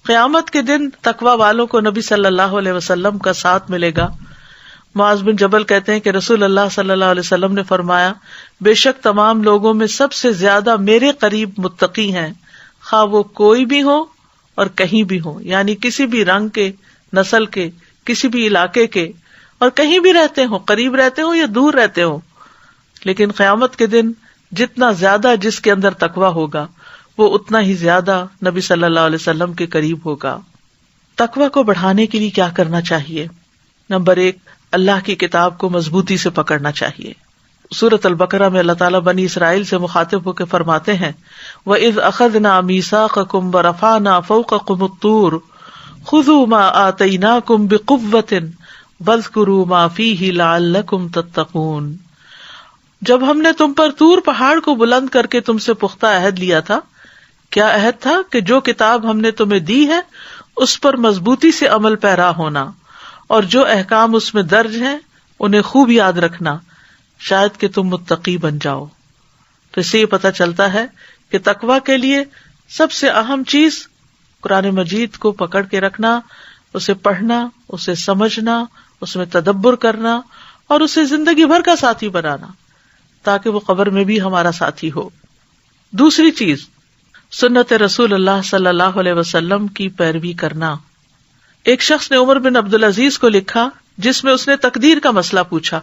قیامت کے دن تقویٰ والوں کو نبی صلی اللہ علیہ وسلم کا ساتھ ملے گا. معاذ بن جبل کہتے ہیں کہ رسول اللہ صلی اللہ علیہ وسلم نے فرمایا، بے شک تمام لوگوں میں سب سے زیادہ میرے قریب متقی ہیں، خواہ وہ کوئی بھی ہو اور کہیں بھی ہو. یعنی کسی بھی رنگ کے، نسل کے، کسی بھی علاقے کے، اور کہیں بھی رہتے ہوں، قریب رہتے ہوں یا دور رہتے ہوں. لیکن قیامت کے دن جتنا زیادہ جس کے اندر تقویٰ ہوگا وہ اتنا ہی زیادہ نبی صلی اللہ علیہ وسلم کے قریب ہوگا. تقویٰ کو بڑھانے کے لیے کیا کرنا چاہیے؟ نمبر 1، اللہ کی کتاب کو مضبوطی سے پکڑنا چاہیے. سورۃ البقرہ میں اللہ تعالیٰ بنی اسرائیل سے مخاطب ہو کے فرماتے ہیں، وَإِذْ أَخَذْنَا مِيثَاقَكُمْ وَرَفَعْنَا فَوْقَكُمُ الطُّورَ خُذُوا مَا آتَيْنَاكُمْ بِقُوَّةٍ وَاذْكُرُوا مَا فِيهِ لَعَلَّكُمْ تَتَّقُونَ. جب ہم نے تم پر طور پہاڑ کو بلند کر کے تم سے پختہ عہد لیا تھا. کیا عہد تھا؟ کہ جو کتاب ہم نے تمہیں دی ہے اس پر مضبوطی سے عمل پیرا ہونا، اور جو احکام اس میں درج ہیں انہیں خوب یاد رکھنا، شاید کہ تم متقی بن جاؤ. تو اس سے یہ پتہ چلتا ہے کہ تقویٰ کے لیے سب سے اہم چیز قرآن مجید کو پکڑ کے رکھنا، اسے پڑھنا، اسے سمجھنا، اس میں تدبر کرنا، اور اسے زندگی بھر کا ساتھی بنانا تاکہ وہ قبر میں بھی ہمارا ساتھی ہو. دوسری چیز، سنت رسول اللہ صلی اللہ علیہ وسلم کی پیروی کرنا. ایک شخص نے عمر بن عبدالعزیز کو لکھا جس میں اس نے تقدیر کا مسئلہ پوچھا،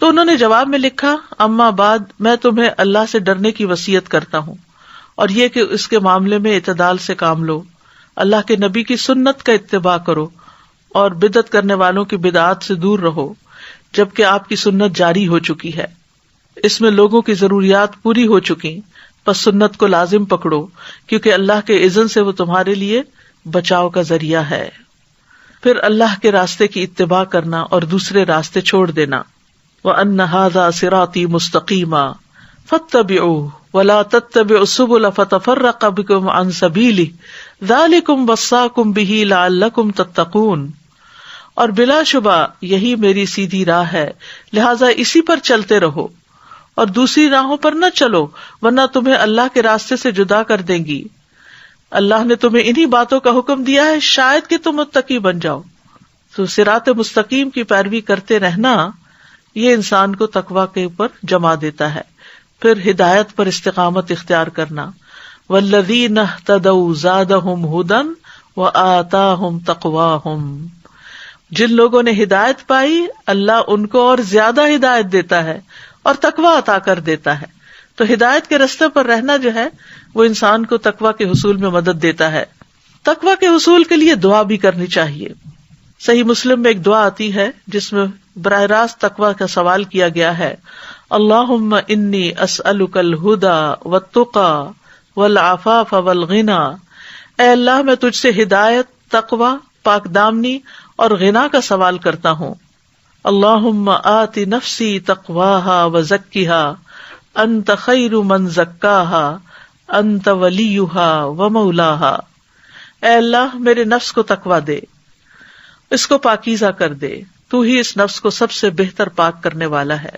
تو انہوں نے جواب میں لکھا، اما بعد میں تمہیں اللہ سے ڈرنے کی وصیت کرتا ہوں، اور یہ کہ اس کے معاملے میں اعتدال سے کام لو، اللہ کے نبی کی سنت کا اتباع کرو، اور بدعت کرنے والوں کی بدعات سے دور رہو، جبکہ آپ کی سنت جاری ہو چکی ہے، اس میں لوگوں کی ضروریات پوری ہو چکی، پس سنت کو لازم پکڑو، کیونکہ اللہ کے اذن سے وہ تمہارے لیے بچاؤ کا ذریعہ ہے. پھر اللہ کے راستے کی اتباع کرنا اور دوسرے راستے چھوڑ دینا. وَأَنَّ هَذَا صِرَاطِي مُسْتَقِيمًا فَاتَّبِعُوهُ وَلَا تَتَّبِعُوا السُّبُلَ فَتَفَرَّقَ بِكُمْ عَنْ سَبِيلِهِ ذَلِكُمْ وَصَّاكُمْ بِهِ لَعَلَّكُمْ تَتَّقُونَ. اور بلا شبہ یہی میری سیدھی راہ ہے، لہذا اسی پر چلتے رہو، اور دوسری راہوں پر نہ چلو ورنہ تمہیں اللہ کے راستے سے جدا کر دیں گی. اللہ نے تمہیں انہی باتوں کا حکم دیا ہے شاید کہ تم متقی بن جاؤ. تو صراط مستقیم کی پیروی کرتے رہنا یہ انسان کو تقویٰ کے اوپر جما دیتا ہے. پھر ہدایت پر استقامت اختیار کرنا. والذین اہتدوا زادہم ھدی وآتاہم تقواہم. جن لوگوں نے ہدایت پائی اللہ ان کو اور زیادہ ہدایت دیتا ہے اور تقویٰ عطا کر دیتا ہے. تو ہدایت کے راستے پر رہنا جو ہے وہ انسان کو تقویٰ کے حصول میں مدد دیتا ہے. تقویٰ کے حصول کے لیے دعا بھی کرنی چاہیے. صحیح مسلم میں ایک دعا آتی ہے جس میں براہ راست تقویٰ کا سوال کیا گیا ہے، اللہم انی اسألک الہدی والتقی والعفاف والغنی. اے اللہ میں تجھ سے ہدایت، تقوی پاک دامنی اور غنا کا سوال کرتا ہوں. اللہم آت نفسی تقواہا وزکیہا انت خیر من زکاہا انت ولیہا ومولاہا. اے اللہ میرے نفس کو تقوی دے، اس کو پاکیزہ کر دے، تو ہی اس نفس کو سب سے بہتر پاک کرنے والا ہے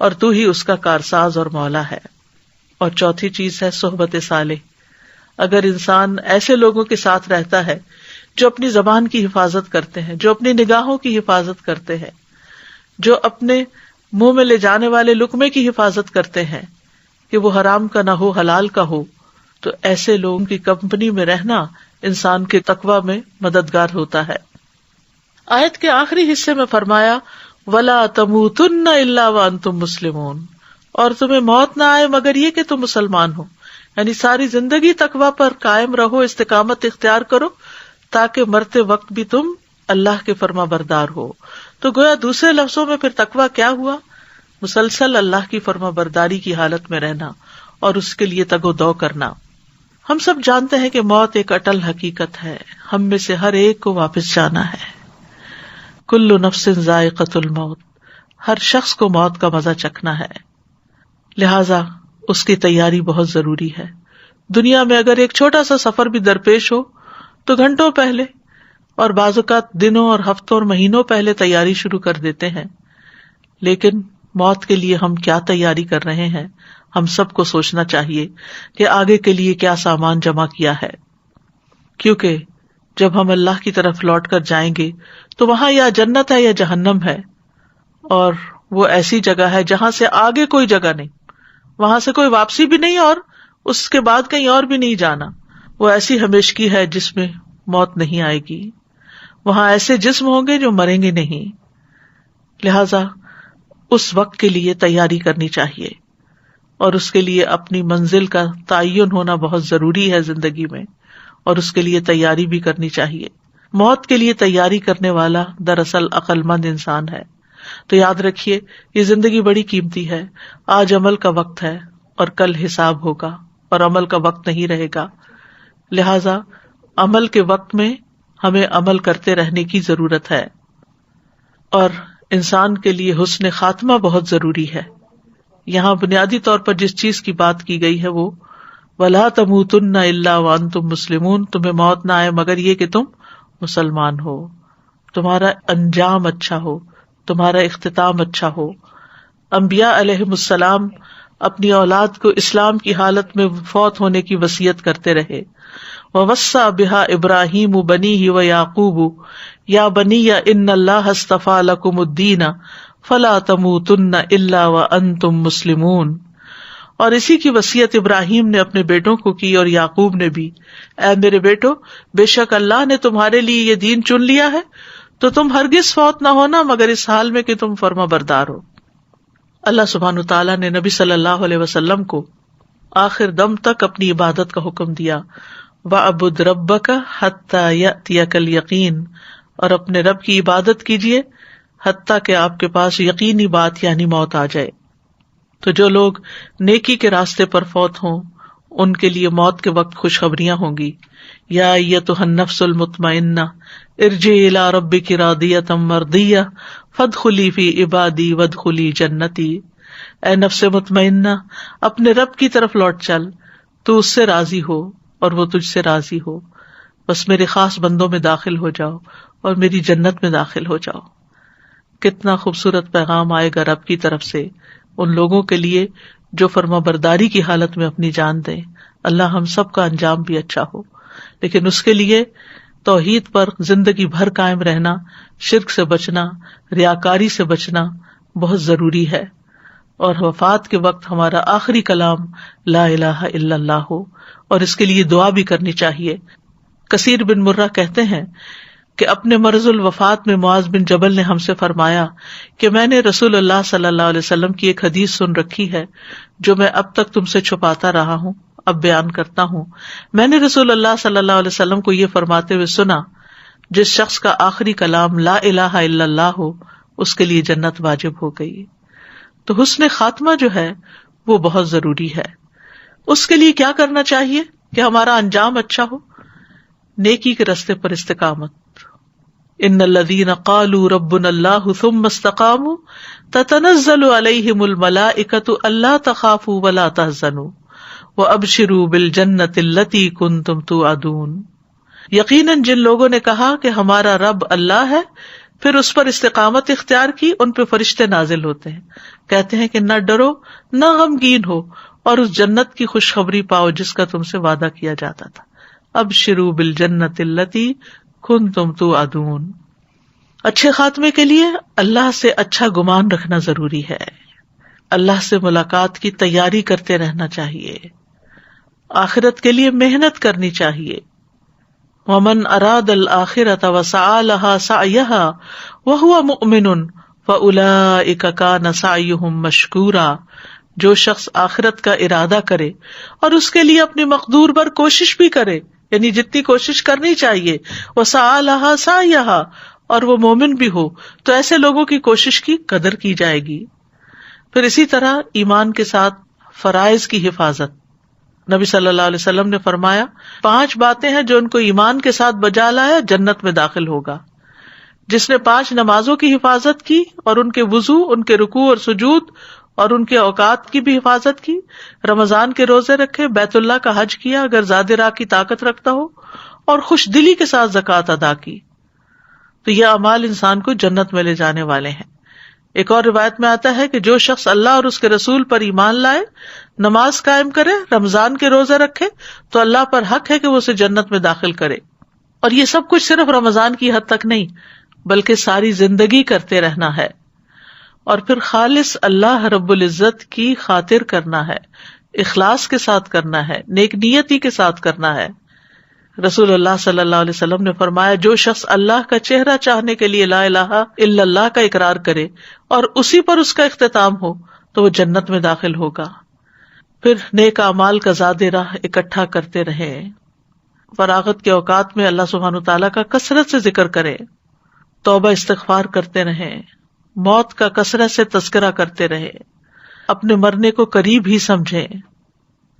اور تو ہی اس کا کارساز اور مولا ہے. اور چوتھی چیز ہے صحبت صالح. اگر انسان ایسے لوگوں کے ساتھ رہتا ہے جو اپنی زبان کی حفاظت کرتے ہیں، جو اپنی نگاہوں کی حفاظت کرتے ہیں، جو اپنے منہ میں لے جانے والے لقمے کی حفاظت کرتے ہیں کہ وہ حرام کا نہ ہو حلال کا ہو، تو ایسے لوگوں کی کمپنی میں رہنا انسان کے تقوی میں مددگار ہوتا ہے. آیت کے آخری حصے میں فرمایا وَلَا تَمُوتُنَّ إِلَّا وَأَنْتُمْ مُسْلِمُونَ، اور تمہیں موت نہ آئے مگر یہ کہ تم مسلمان ہو. یعنی ساری زندگی تقوی پر قائم رہو، استقامت اختیار کرو تاکہ مرتے وقت بھی تم اللہ کے فرما بردار ہو. تو گویا دوسرے لفظوں میں پھر تقوی کیا ہوا؟ مسلسل اللہ کی فرما برداری کی حالت میں رہنا اور اس کے لیے تگ و دو کرنا. ہم سب جانتے ہیں کہ موت ایک اٹل حقیقت ہے، ہم میں سے ہر ایک کو واپس جانا ہے. کل نفس ذائقۃ الموت، ہر شخص کو موت کا مزہ چکھنا ہے، لہذا اس کی تیاری بہت ضروری ہے. دنیا میں اگر ایک چھوٹا سا سفر بھی درپیش ہو تو گھنٹوں پہلے اور بعض اوقات دنوں اور ہفتوں اور مہینوں پہلے تیاری شروع کر دیتے ہیں. لیکن موت کے لیے ہم کیا تیاری کر رہے ہیں؟ ہم سب کو سوچنا چاہیے کہ آگے کے لیے کیا سامان جمع کیا ہے، کیونکہ جب ہم اللہ کی طرف لوٹ کر جائیں گے تو وہاں یا جنت ہے یا جہنم ہے، اور وہ ایسی جگہ ہے جہاں سے آگے کوئی جگہ نہیں، وہاں سے کوئی واپسی بھی نہیں اور اس کے بعد کہیں اور بھی نہیں جانا. وہ ایسی ہمیشگی ہے جس میں موت نہیں آئے گی. وہاں ایسے جسم ہوں گے جو مریں گے نہیں. لہذا اس وقت کے لیے تیاری کرنی چاہیے اور اس کے لیے اپنی منزل کا تعین ہونا بہت ضروری ہے زندگی میں، اور اس کے لیے تیاری بھی کرنی چاہیے. موت کے لیے تیاری کرنے والا دراصل عقل مند انسان ہے. تو یاد رکھیے یہ زندگی بڑی قیمتی ہے. آج عمل کا وقت ہے اور کل حساب ہوگا اور عمل کا وقت نہیں رہے گا. لہذا عمل کے وقت میں ہمیں عمل کرتے رہنے کی ضرورت ہے. اور انسان کے لیے حسن خاتمہ بہت ضروری ہے. یہاں بنیادی طور پر جس چیز کی بات کی گئی ہے وہ وَلَا تَمُوتُنَّ إِلَّا وَأَنْتُمْ مُسْلِمُونَ، تمہیں موت نہ آئے مگر یہ کہ تم مسلمان ہو، تمہارا انجام اچھا ہو، تمہارا اختتام اچھا ہو. انبیاء علیہم السلام اپنی اولاد کو اسلام کی حالت میں فوت ہونے کی وصیت کرتے رہے. وَوَصَّى بِهَا إِبْرَاهِيمُ بَنِيهِ وَيَعْقُوبُ يَا بَنِيَّ إِنَّ اللَّهَ اصْطَفَىٰ لَكُمُ الدِّينَ فَلَا تَمُوتُنَّ إِلَّا وَأَنْتُمْ مُسْلِمُونَ. اور اسی کی وصیت ابراہیم نے اپنے بیٹوں کو کی اور یعقوب نے بھی. اے میرے بیٹو، بے شک اللہ نے تمہارے لیے یہ دین چن لیا ہے تو تم ہرگز فوت نہ ہونا مگر اس حال میں کہ تم فرما بردار ہو. اللہ سبحانہ تعالیٰ نے نبی صلی اللہ علیہ وسلم کو آخر دم تک اپنی عبادت کا حکم دیا. وَاعْبُدْ رَبَّكَ حَتَّى يَأْتِيَكَ الْيَقِينُ، اور اپنے رب کی عبادت کیجیے حتیٰ کہ آپ کے پاس یقینی بات یعنی موت آ جائے. تو جو لوگ نیکی کے راستے پر فوت ہوں ان کے لیے موت کے وقت خوشخبریاں ہوں گی. یا ایتھا النفس المطمئنہ ارجعی الی ربک راضیۃ مرضیہ فادخلی فی عبادی وادخلی جنتی. اے نفس مطمئنہ، اپنے رب کی طرف لوٹ چل، تو اس سے راضی ہو اور وہ تجھ سے راضی ہو، بس میرے خاص بندوں میں داخل ہو جاؤ اور میری جنت میں داخل ہو جاؤ. کتنا خوبصورت پیغام آئے گا رب کی طرف سے ان لوگوں کے لیے جو فرما برداری کی حالت میں اپنی جان دیں. اللہ ہم سب کا انجام بھی اچھا ہو، لیکن اس کے لیے توحید پر زندگی بھر قائم رہنا، شرک سے بچنا، ریاکاری سے بچنا بہت ضروری ہے. اور وفات کے وقت ہمارا آخری کلام لا الہ الا اللہ ہو، اور اس کے لیے دعا بھی کرنی چاہیے. کثیر بن مرہ کہتے ہیں کہ اپنے مرض الوفات میں معاذ بن جبل نے ہم سے فرمایا کہ میں نے رسول اللہ صلی اللہ علیہ وسلم کی ایک حدیث سن رکھی ہے جو میں اب تک تم سے چھپاتا رہا ہوں، اب بیان کرتا ہوں. میں نے رسول اللہ صلی اللہ علیہ وسلم کو یہ فرماتے ہوئے سنا، جس شخص کا آخری کلام لا الہ الا اللہ ہو اس کے لیے جنت واجب ہو گئی. تو حسن خاتمہ جو ہے وہ بہت ضروری ہے. اس کے لیے کیا کرنا چاہیے کہ ہمارا انجام اچھا ہو؟ نیکی کے راستے پر استقامت. ان الذین قالوا ربنا اللہ ثم استقاموا تتنزل علیہم الملائکۃ الا تخافوا ولا تحزنوا وابشروا بالجنۃ التی کنتم توعدون. یقیناً جن لوگوں نے کہا کہ ہمارا رب اللہ ہے، پھر اس پر استقامت اختیار کی، ان پہ فرشتے نازل ہوتے ہیں، کہتے ہیں کہ نہ ڈرو نہ غمگین ہو، اور اس جنت کی خوشخبری پاؤ جس کا تم سے وعدہ کیا جاتا تھا. ابشروا بالجنۃ التی کنتم توعدون. اچھے خاتمے کے لیے اللہ سے اچھا گمان رکھنا ضروری ہے. اللہ سے ملاقات کی تیاری کرتے رہنا چاہیے، آخرت کے لیے محنت کرنی چاہیے. ومن اراد الآخرۃ وسعى لها سعيها وهو مؤمن فاولئک کان سعیهم مشکورا. جو شخص آخرت کا ارادہ کرے اور اس کے لیے اپنی مقدور پر کوشش بھی کرے، یعنی جتنی کوشش کرنی چاہیے، وسعى لها سعيها، اور وہ مومن بھی ہو، تو ایسے لوگوں کی کوشش کی قدر کی جائے گی. پھر اسی طرح ایمان کے ساتھ فرائض کی حفاظت. نبی صلی اللہ علیہ وسلم نے فرمایا 5 باتیں ہیں جو ان کو ایمان کے ساتھ بجا لایا جنت میں داخل ہوگا. جس نے 5 نمازوں کی حفاظت کی اور ان کے وضو، ان کے رکوع اور سجود اور ان کے اوقات کی بھی حفاظت کی، رمضان کے روزے رکھے، بیت اللہ کا حج کیا اگر زاد راہ کی طاقت رکھتا ہو، اور خوش دلی کے ساتھ زکوٰۃ ادا کی، تو یہ اعمال انسان کو جنت میں لے جانے والے ہیں. ایک اور روایت میں آتا ہے کہ جو شخص اللہ اور اس کے رسول پر ایمان لائے، نماز قائم کرے، رمضان کے روزے رکھے، تو اللہ پر حق ہے کہ وہ اسے جنت میں داخل کرے. اور یہ سب کچھ صرف رمضان کی حد تک نہیں بلکہ ساری زندگی کرتے رہنا ہے. اور پھر خالص اللہ رب العزت کی خاطر کرنا ہے، اخلاص کے ساتھ کرنا ہے، نیک نیتی کے ساتھ کرنا ہے. رسول اللہ صلی اللہ علیہ وسلم نے فرمایا جو شخص اللہ کا چہرہ چاہنے کے لیے لا الہ الا اللہ کا اقرار کرے اور اسی پر اس کا اختتام ہو تو وہ جنت میں داخل ہوگا. پھر نیک اعمال کا زاد راہ اکٹھا کرتے رہے، فراغت کے اوقات میں اللہ سبحانہ تعالیٰ کا کثرت سے ذکر کرے، توبہ استغفار کرتے رہے، موت کا کثرت سے تذکرہ کرتے رہے، اپنے مرنے کو قریب ہی سمجھیں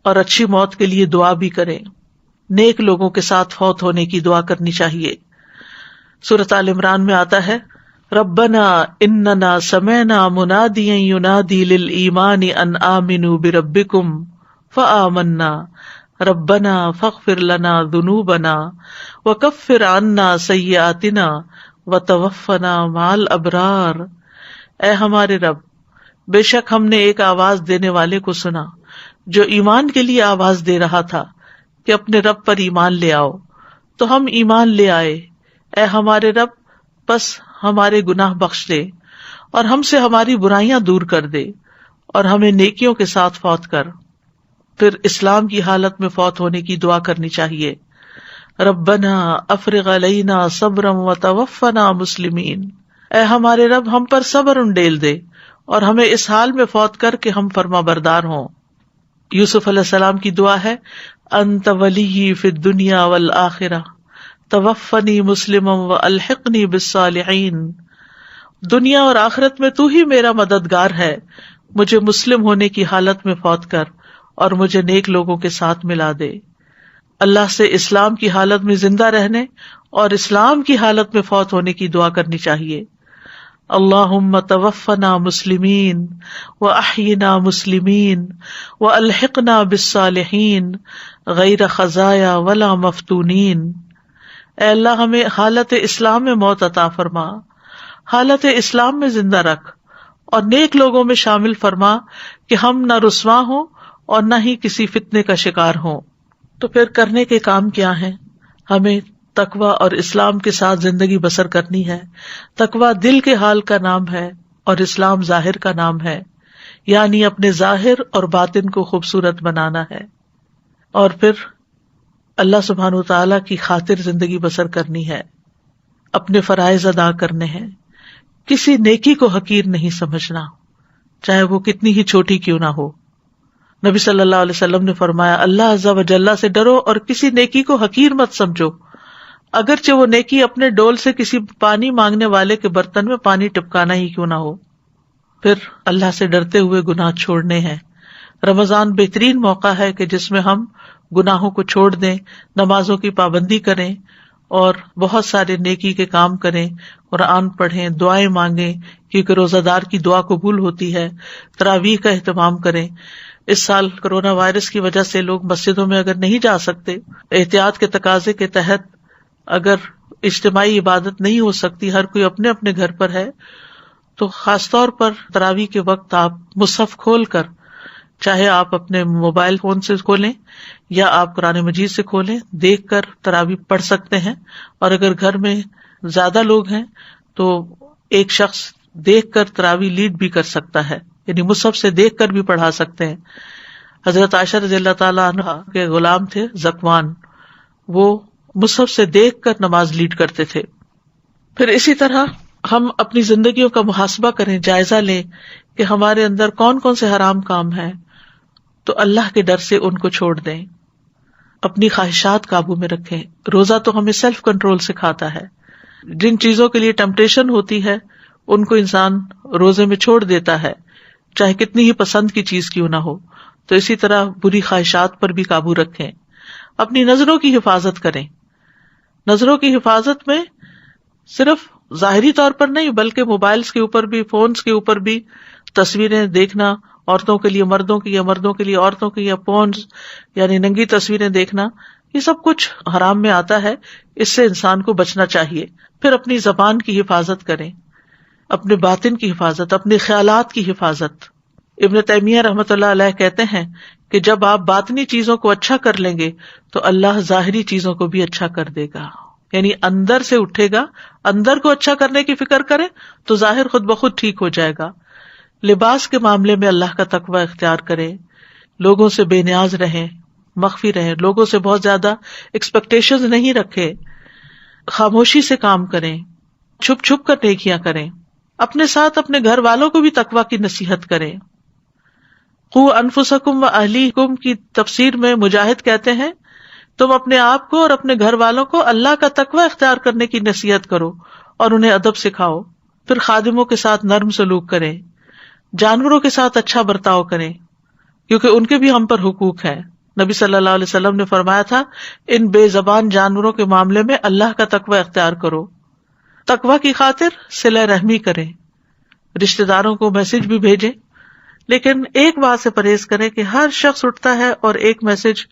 اور اچھی موت کے لیے دعا بھی کریں. نیک لوگوں کے ساتھ فوت ہونے کی دعا کرنی چاہیے. سورۃ آل عمران میں آتا ہے ربنا اننا سمعنا منادیا ینادی للایمان ان آمنوا بربکم فآمنا ربنا فاغفر لنا ذنوبنا وکفر عنا سیئاتنا وتوفنا مع الابرار. اے ہمارے رب، بے شک ہم نے ایک آواز دینے والے کو سنا جو ایمان کے لیے آواز دے رہا تھا کہ اپنے رب پر ایمان لے آؤ، تو ہم ایمان لے آئے. اے ہمارے رب، بس ہمارے گناہ بخش دے اور ہم سے ہماری برائیاں دور کر دے اور ہمیں نیکیوں کے ساتھ فوت کر. پھر اسلام کی حالت میں فوت ہونے کی دعا کرنی چاہیے. ربنا افرغ علینا صبرا وتوفنا مسلمین. اے ہمارے رب، ہم پر صبر انڈیل دے اور ہمیں اس حال میں فوت کر کے ہم فرما بردار ہوں. یوسف علیہ السلام کی دعا ہے انت ولی فی الدنیا والآخرہ توفنی مسلما والحقنی بالصالحین. دنیا اور آخرت میں تو ہی میرا مددگار ہے، مجھے مسلم ہونے کی حالت میں فوت کر اور مجھے نیک لوگوں کے ساتھ ملا دے. اللہ سے اسلام کی حالت میں زندہ رہنے اور اسلام کی حالت میں فوت ہونے کی دعا کرنی چاہیے. اللہم توفنا مسلمین واحینا مسلمین والحقنا بالصالحین غیر خزایا ولا مفتونین. اے اللہ، ہمیں حالت اسلام میں موت عطا فرما، حالت اسلام میں زندہ رکھ اور نیک لوگوں میں شامل فرما کہ ہم نہ رسوا ہوں اور نہ ہی کسی فتنے کا شکار ہوں. تو پھر کرنے کے کام کیا ہیں؟ ہمیں تقویٰ اور اسلام کے ساتھ زندگی بسر کرنی ہے. تقویٰ دل کے حال کا نام ہے اور اسلام ظاہر کا نام ہے، یعنی اپنے ظاہر اور باطن کو خوبصورت بنانا ہے. اور پھر اللہ سبحانہ وتعالیٰ کی خاطر زندگی بسر کرنی ہے، اپنے فرائض ادا کرنے ہیں، کسی نیکی کو حقیر نہیں سمجھنا، چاہے وہ کتنی ہی چھوٹی کیوں نہ ہو. نبی صلی اللہ علیہ وسلم نے فرمایا اللہ عز و جل سے ڈرو اور کسی نیکی کو حقیر مت سمجھو، اگرچہ وہ نیکی اپنے ڈول سے کسی پانی مانگنے والے کے برتن میں پانی ٹپکانا ہی کیوں نہ ہو. پھر اللہ سے ڈرتے ہوئے گناہ چھوڑنے ہیں. رمضان بہترین موقع ہے کہ جس میں ہم گناہوں کو چھوڑ دیں، نمازوں کی پابندی کریں اور بہت سارے نیکی کے کام کریں، قرآن پڑھیں، دعائیں مانگیں کیونکہ روزہ دار کی دعا قبول ہوتی ہے، تراویح کا اہتمام کریں۔ اس سال کرونا وائرس کی وجہ سے لوگ مسجدوں میں اگر نہیں جا سکتے، احتیاط کے تقاضے کے تحت اگر اجتماعی عبادت نہیں ہو سکتی، ہر کوئی اپنے اپنے گھر پر ہے، تو خاص طور پر تراویح کے وقت آپ مصحف کھول کر، چاہے آپ اپنے موبائل فون سے کھولیں یا آپ قرآن مجید سے کھولیں، دیکھ کر تراویح پڑھ سکتے ہیں۔ اور اگر گھر میں زیادہ لوگ ہیں تو ایک شخص دیکھ کر تراویح لیڈ بھی کر سکتا ہے، یعنی مصحف سے دیکھ کر بھی پڑھا سکتے ہیں۔ حضرت عائشہ رضی اللہ تعالیٰ عنہ کے غلام تھے ذکوان، وہ مصحف سے دیکھ کر نماز لیڈ کرتے تھے۔ پھر اسی طرح ہم اپنی زندگیوں کا محاسبہ کریں، جائزہ لیں کہ ہمارے اندر کون کون سے حرام کام ہیں، تو اللہ کے ڈر سے ان کو چھوڑ دیں، اپنی خواہشات قابو میں رکھیں۔ روزہ تو ہمیں سیلف کنٹرول سکھاتا ہے، جن چیزوں کے لیے ٹیمپٹیشن ہوتی ہے ان کو انسان روزے میں چھوڑ دیتا ہے، چاہے کتنی ہی پسند کی چیز کیوں نہ ہو۔ تو اسی طرح بری خواہشات پر بھی قابو رکھیں، اپنی نظروں کی حفاظت کریں۔ نظروں کی حفاظت میں صرف ظاہری طور پر نہیں بلکہ موبائلز کے اوپر بھی، فونز کے اوپر بھی تصویریں دیکھنا، عورتوں کے لیے مردوں کی یا مردوں کے لیے عورتوں کی، یا پونز یعنی ننگی تصویریں دیکھنا، یہ سب کچھ حرام میں آتا ہے، اس سے انسان کو بچنا چاہیے۔ پھر اپنی زبان کی حفاظت کریں، اپنے باطن کی حفاظت، اپنے خیالات کی حفاظت۔ ابن تیمیہ رحمۃ اللہ علیہ کہتے ہیں کہ جب آپ باطنی چیزوں کو اچھا کر لیں گے تو اللہ ظاہری چیزوں کو بھی اچھا کر دے گا، یعنی اندر سے اٹھے گا، اندر کو اچھا کرنے کی فکر کریں تو ظاہر خود بخود ٹھیک ہو جائے گا۔ لباس کے معاملے میں اللہ کا تقوی اختیار کریں، لوگوں سے بے نیاز رہیں، مخفی رہیں، لوگوں سے بہت زیادہ ایکسپیکٹیشنز نہیں رکھے، خاموشی سے کام کریں، چھپ چھپ کر نیکیاں کریں، اپنے ساتھ اپنے گھر والوں کو بھی تقوی کی نصیحت کریں۔ قوا انفسکم واہلیکم کی تفسیر میں مجاہد کہتے ہیں تم اپنے آپ کو اور اپنے گھر والوں کو اللہ کا تقوی اختیار کرنے کی نصیحت کرو اور انہیں ادب سکھاؤ۔ پھر خادموں کے ساتھ نرم سلوک کریں، جانوروں کے ساتھ اچھا برتاؤ کریں کیونکہ ان کے بھی ہم پر حقوق ہیں۔ نبی صلی اللہ علیہ وسلم نے فرمایا تھا ان بے زبان جانوروں کے معاملے میں اللہ کا تقوی اختیار کرو۔ تقوی کی خاطر صلہ رحمی کریں، رشتہ داروں کو میسج بھی بھیجیں، لیکن ایک بات سے پرہیز کریں کہ ہر شخص اٹھتا ہے اور ایک میسج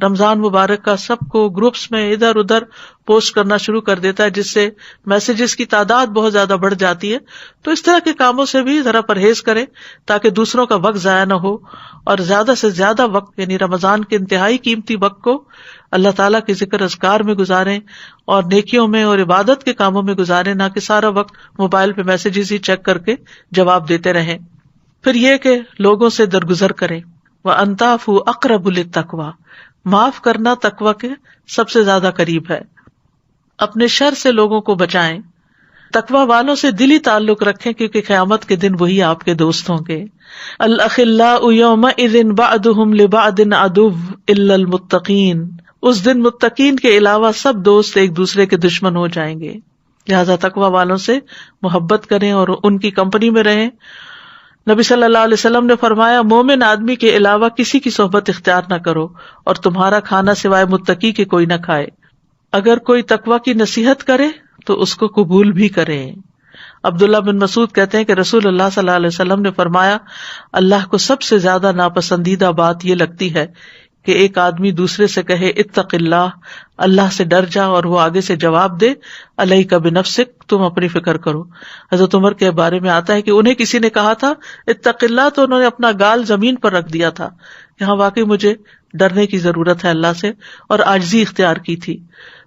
رمضان مبارک کا سب کو گروپس میں ادھر ادھر پوسٹ کرنا شروع کر دیتا ہے، جس سے میسیجز کی تعداد بہت زیادہ بڑھ جاتی ہے۔ تو اس طرح کے کاموں سے بھی ذرا پرہیز کریں تاکہ دوسروں کا وقت ضائع نہ ہو، اور زیادہ سے زیادہ وقت یعنی رمضان کے انتہائی قیمتی وقت کو اللہ تعالیٰ کے ذکر اذکار میں گزاریں اور نیکیوں میں اور عبادت کے کاموں میں گزاریں، نہ کہ سارا وقت موبائل پہ میسیجز ہی چیک کر کے جواب دیتے رہیں۔ پھر یہ کہ لوگوں سے درگزر کریں، وَأَن تَعْفُوا أَقْرَبُ لِلتَّقْوَىٰ، معاف کرنا تقوی کے سب سے زیادہ قریب ہے۔ اپنے شر سے لوگوں کو بچائیں، تقوی والوں سے دلی تعلق رکھیں کیونکہ قیامت کے دن وہی آپ کے دوست ہوں گے۔ الأخلاء يومئذ بعضهم لبعض عدو إلا المتقين، اس دن متقین کے علاوہ سب دوست ایک دوسرے کے دشمن ہو جائیں گے، لہذا تقوی والوں سے محبت کریں اور ان کی کمپنی میں رہیں۔ نبی صلی اللہ علیہ وسلم نے فرمایا مومن آدمی کے علاوہ کسی کی صحبت اختیار نہ کرو اور تمہارا کھانا سوائے متقی کے کوئی نہ کھائے۔ اگر کوئی تقوی کی نصیحت کرے تو اس کو قبول بھی کریں۔ عبداللہ بن مسعود کہتے ہیں کہ رسول اللہ صلی اللہ علیہ وسلم نے فرمایا اللہ کو سب سے زیادہ ناپسندیدہ بات یہ لگتی ہے کہ ایک آدمی دوسرے سے کہے اتق اللہ، اللہ سے ڈر جا، اور وہ آگے سے جواب دے علیک بنفسک، تم اپنی فکر کرو۔ حضرت عمر کے بارے میں آتا ہے کہ انہیں کسی نے کہا تھا اتق اللہ تو انہوں نے اپنا گال زمین پر رکھ دیا تھا، یہاں واقعی مجھے ڈرنے کی ضرورت ہے اللہ سے، اور عاجزی اختیار کی تھی۔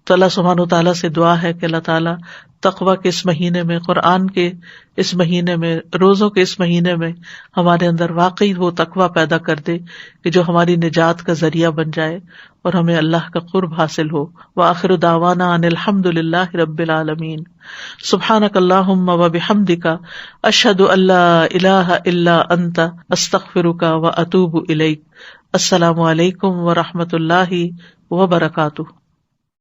تو اللہ سبحانہ و تعالیٰ سے دعا ہے کہ اللہ تعالیٰ تقوی کے اس مہینے میں، قرآن کے اس مہینے میں، روزوں کے اس مہینے میں ہمارے اندر واقعی وہ تقوی پیدا کر دے کہ جو ہماری نجات کا ذریعہ بن جائے اور ہمیں اللہ کا قرب حاصل ہو۔ وآخر دعوانا ان الحمد للہ رب العالمین۔ سبحانک اللہم وبحمدک، اشہد ان لا الہ الا انت، استغفرک واتوب الیک۔ السلام علیکم ورحمۃ اللہ وبرکاتہ۔